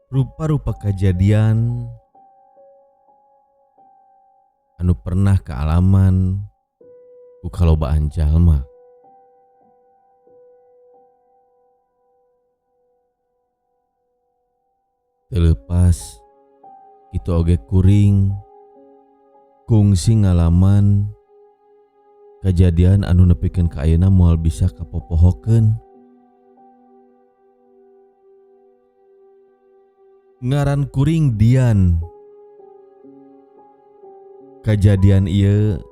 Rupa-rupa kejadian anu pernah kealaman ku kalobaan jalma. Terlepas kitu oge kuring kungsi ngalaman kejadian anu nepikeun ka ayeuna moal bisa kapopohokeun. Ngaran kuring Dian. Kejadian ieu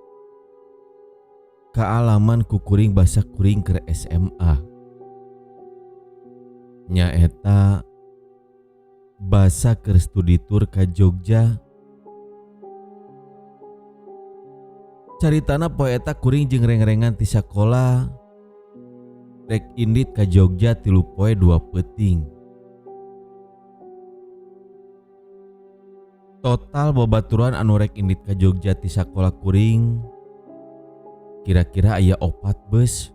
kaalaman ku kuring basa kuring keur SMA. Nyaeta basa keur studi tur ka Jogja. Caritana poe eta kuring jeung reng-rengan ti sakola rek indit ka Jogja 3 poe 2 peuting. Total babaturan anu rek indit ka Jogja ti sakola kuring kira-kira aya 4 beus.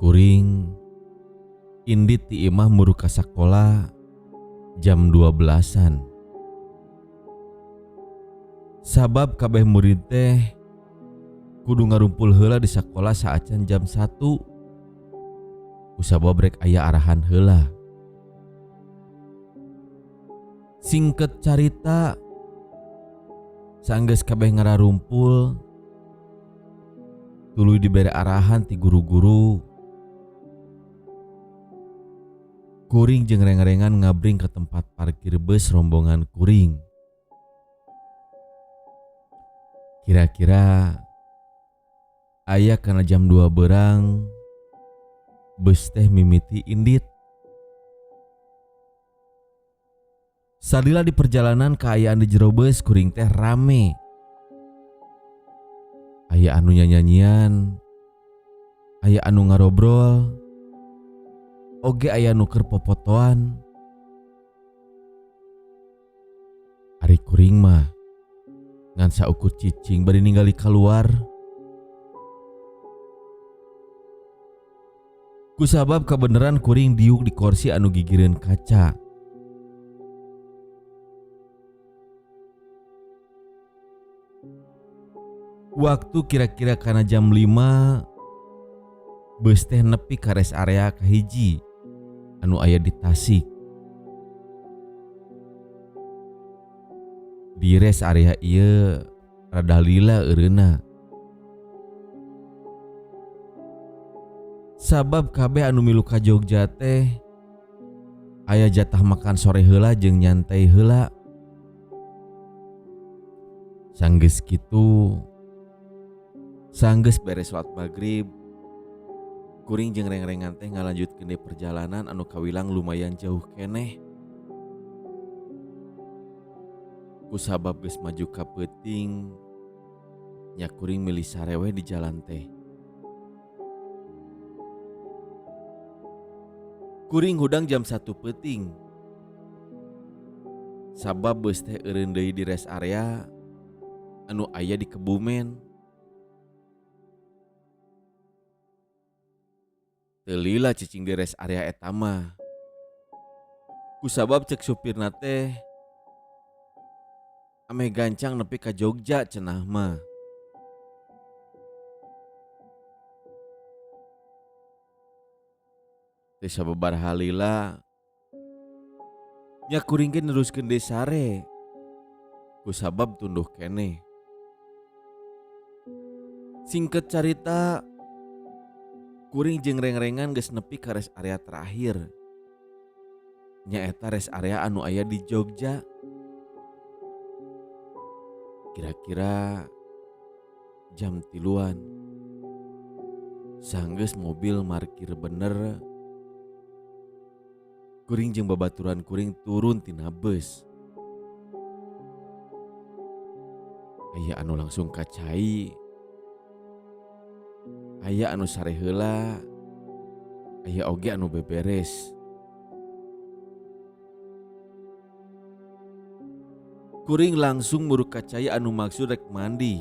Kuring indit ti imah muru ka sakola jam 12-an. Sabab kabeh murid teh kudu ngarumpul heula di sakola saacan jam 1. Kusabab rek aya arahan heula. Singket carita, saenggeus kabeh ngararumpul tuluy dibere arahan ti guru-guru, kuring jeung reng-rengan ngabring ke tempat parkir bus rombongan kuring. Kira-kira aya kana jam 2 beurang bus teh mimiti indit. Salila di perjalanan kaayaan di jero bus kuring teh rame. Aya anu nyanyian, aya anu ngarobrol, oge aya nu keur popotoan. Ari kuring mah ngan saukur cicing bari ningali kaluar. Kusabab kabeneran kuring diuk di kursi anu gigireun kaca. Waktu kira-kira kana jam 5 bus teh nepi ka rest area kahiji anu aya di Tasik. Di rest area ieu rada lila eureuna. Sabab kabeh anu milu ka Jogja teh aya jatah makan sore heula jeung nyantai heula. Sanggeus kitu, sanggeus beres salat maghrib, kuring jeung reng-rengan teh ngalanjutkeun deui perjalanan anu kawilang lumayan jauh keneh. Kusabab geus maju ka peuting, nya kuring milih sarewe di jalan teh. Kuring hudang jam 1 peuting. Sabab bus teh eureun deui di rest area anu aya di Kebumen. Teu lila cicing di rest area eta mah. Kusabab cek supirna teh ame gancang nepi ka Jogja cenah mah. Teu sababaraha lila nya kuring ge neruskeun deui sare. Kusabab tunduh keneh. Singket carita, kuring jeung reng-rengan geus nepi ka rest area terakhir. Nyaeta rest area anu aya di Jogja. Kira-kira jam 3-an. Sanggeus mobil markir bener, kuring jeung babaturan kuring turun tina bus. Aya anu langsung kacai, aya anu sare heula, aya oge anu beberes. Kuring langsung muru kacai anu maksud rek mandi,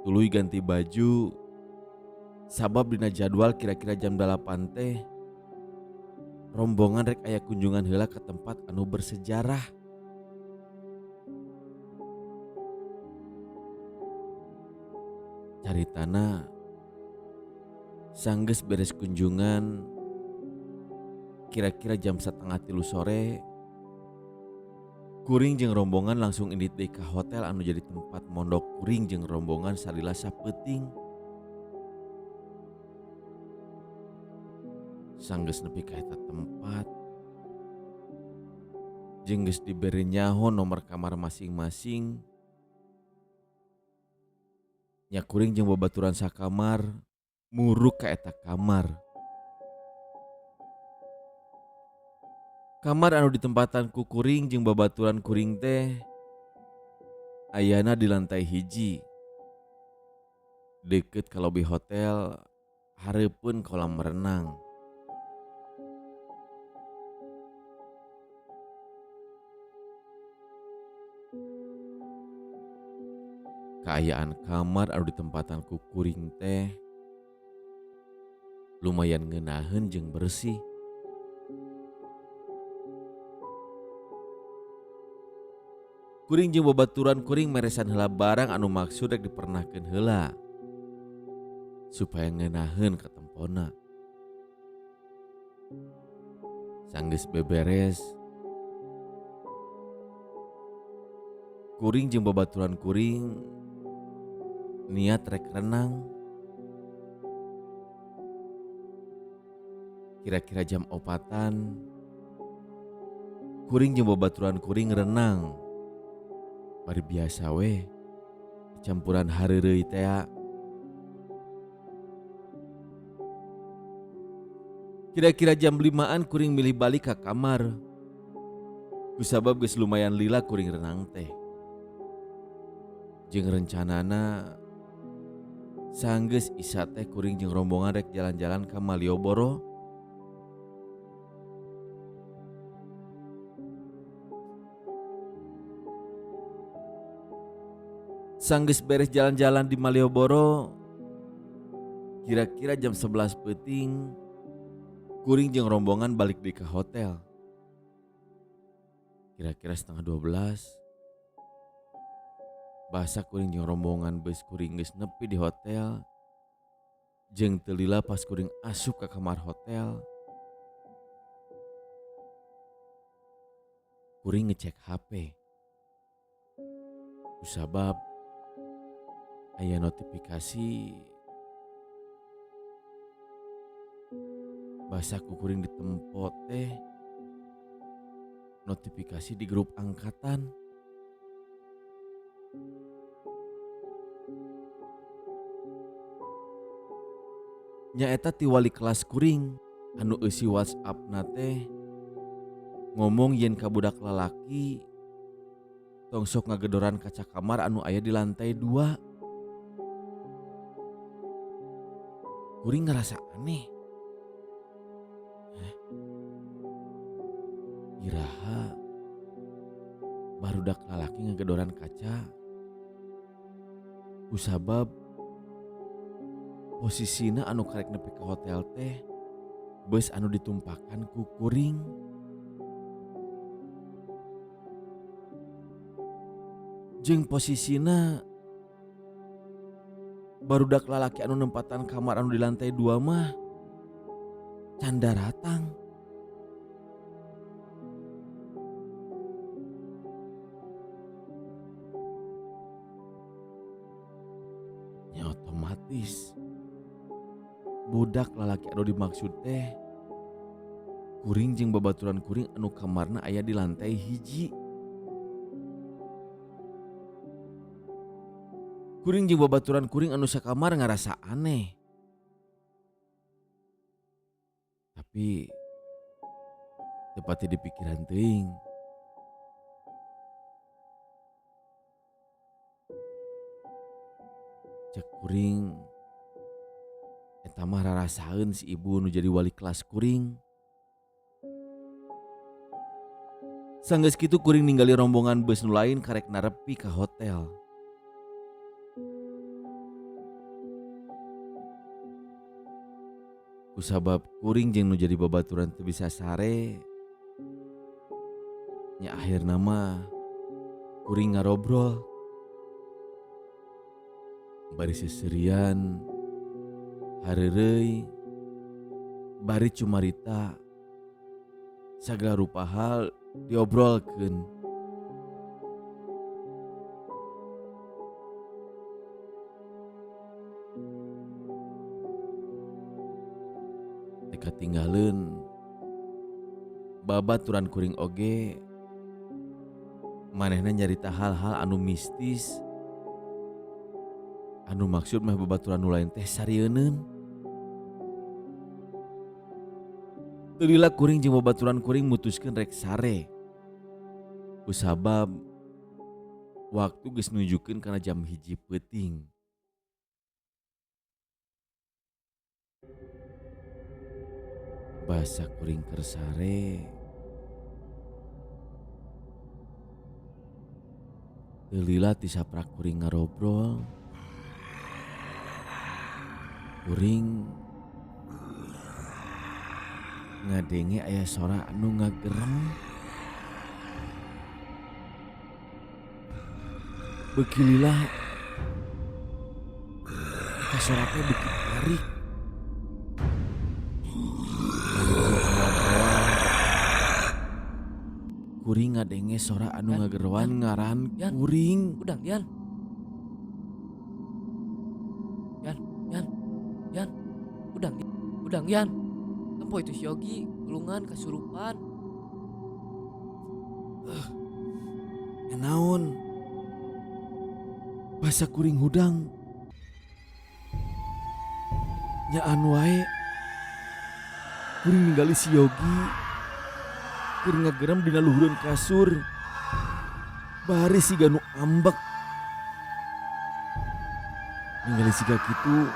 tuluy ganti baju, Sabab dina jadwal kira-kira jam 8 teh rombongan rek aya kunjungan heula ke tempat anu bersejarah. Caritana sanggeus beres kunjungan kira-kira jam 2:30 sore, kuring jeung rombongan langsung indit deui ka hotel anu jadi tempat mondok kuring jeung rombongan salila sapeuting. Sanggeus nepi ka eta tempat, jeung geus dibere nyaho nomor kamar masing-masing, nya kuring jeung babaturan sakamar murug ka eta kamar. Kamar anu ditempatan ku kuring jeung babaturan kuring teh ayana di lantai hiji, deket ka lobi hotel, hareupeun kolam renang. Kaayaan kamar anu ditempatan ku kuring teh lumayan ngeunaheun jeung bersih. Kuring jeung babaturan kuring meresan heula barang anu maksud rek dipernahkeun heula supaya ngeunaheun ka tempona. Sanggeus beberes, kuring jeung babaturan kuring niat rek renang. Kira-kira jam 4-an, kuring jeung babaturan kuring renang. Bari biasa we, campuran hareureuy teh. Kira-kira jam 5-an kuring milih balik ka kamar. Kusabab geus lumayan lila kuring renang teh. Jeung rencanana sanggeus isya teh kuring jeung rombongan rek jalan-jalan ka Malioboro. Sanggeus beres jalan-jalan di Malioboro, kira-kira jam 11 peuting, kuring jeung rombongan balik deui ka hotel. Kira-kira setengah 12, basa kuring jeung rombongan beus kuring geus nepi di hotel, jeung teu lila pas kuring asup ka kamar hotel. Kuring ngecek HP. Kusabab aya notifikasi basa ku kuring ditempo teh notifikasi di grup angkatan. Nya eta ti wali kelas kuring anu eusi WhatsApp-na teh ngomong yen ka budak lalaki tong sok ngagedoran kaca kamar anu aya di lantai 2. Kuring ngerasa aneh. Iraha barudak lalaki ngagedoran kaca. Kusabab posisina anu karek nepi ka hotel teh beus anu ditumpakan ku kuring. Jeung posisina barudak lalaki anu nempatan kamar anu di lantai 2 mah can daratang. Ya otomatis budak lalaki anu dimaksud teh kuring jeung babaturan kuring anu kamarna aya di lantai hiji. Kuring jeung babaturan kuring anu sakamar ngarasa aneh. Tapi teu pati dipikiran teuing. Cek kuring eta mah rarasaeun si ibu nu jadi wali kelas kuring. Sanggeus kitu kuring ninggali rombongan beus nu lain karek narepi ka hotel. Kusabab kuring jeung nu jadi babaturan teu bisa sare, nya akhirna mah kuring ngarobrol. Bari seserian hareureuy bari cumarita sagala rupa hal diobrolkeun. Teu katinggaleun babaturan kuring oge manehna nyarita hal-hal anu mistis anu maksud mah babaturan nu lain teh sarieunun. Teu lila kuring jeung babaturan kuring mutuskeun rek sare. Kusabab waktu geus nunjukkeun kana jam 1 peuting. Basa kuring keur sare teu lila ti saprak kuring ngarobrol. Kuring ngadenge aya sora anu ngagerem. Beuki lila eta sora teh beuki tarik. Kuring ngadenge sora anu ngagerowan ngaran kuring. Udang, Yan. Yan. Udang, Yan. Tempo itu si Yogi, gulungan kesurupan. Naon? Basa kuring hudang. Nyaan wae. Kuring ninggali si Yogi. Keur ngagerem dina luhureun kasur. Bari siga nu ambek. Ningali siga kitu,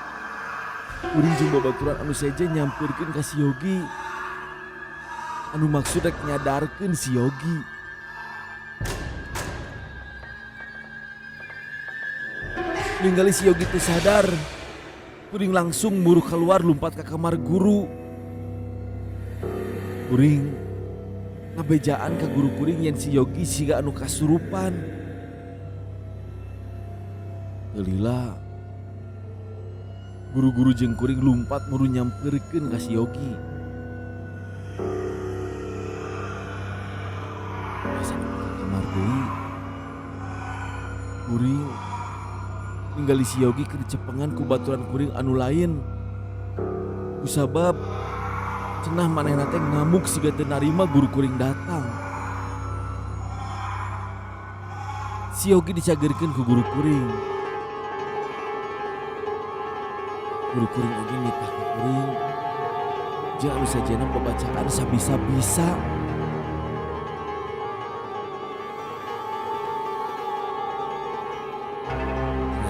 kuring jeung babaturan anu seje nyampeurkeun ka si Yogi. Anu maksud rek nyadarkeun si Yogi. Ningali si Yogi teu sadar, kuring langsung muru keluar lumpat ke kamar guru. Kuring ngabejaan ka guru kuring yen si Yogi siga anu kasurupan. Teu lila guru-guru jeung kuring lumpat muru nyampeurkeun ka si Yogi. Pas ka kamar deui, kuring ninggali si Yogi keur dicepengan ku baturan kuring anu lain. Kusabab cenah manehna teh ngamuk siga teu narima guru kuring datang. Si Yogi dicagerkeun ku guru kuring. Guru kuring oge nitah ka kuring jeung anu sajena pembacaan sabisa-bisa.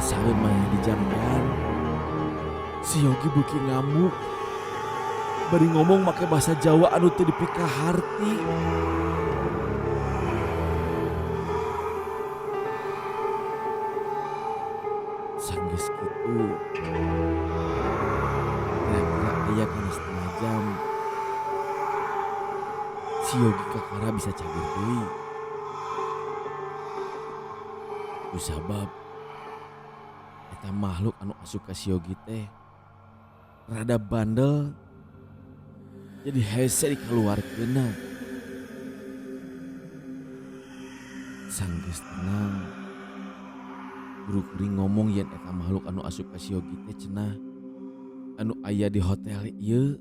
Saeun maneh di jamban, si Yogi beuki ngamuk. Bari ngomong make bahasa Jawa anu teu dipikaharti. Sanggeus kitu, kira-kira aya kana setengah jam, si Yogi kakara bisa cager deui. Kusabab eta makhluk anu asup ka si Yogi teh rada bandel, jadi hese dikeluarkeunna. Sanggeus tenang, guru kuring ngomong yen eta makhluk anu asup ka si Yogi teh cenah anu aya di hotel ieu.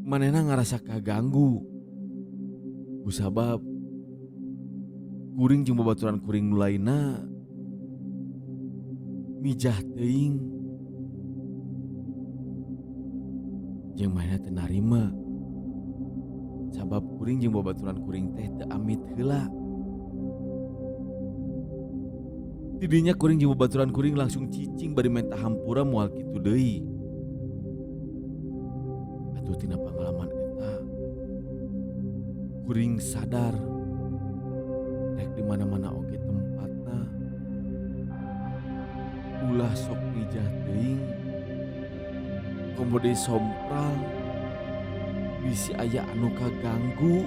Manehna ngarasa kaganggu. Kusabab kuring jeung babaturan kuring nu lainna mijah teuing. Jeung manehna teu narima. Sabab kuring jeung babaturan kuring teh teu amit heula. Tidinya kuring jeung babaturan kuring langsung cicing bari menta hampura moal kitu deui. Atuh tina pangalaman eta, kuring sadar rek di mana-mana oge tempatna ulah sok mijah teuing komodi sompral bisi aya anu kaganggu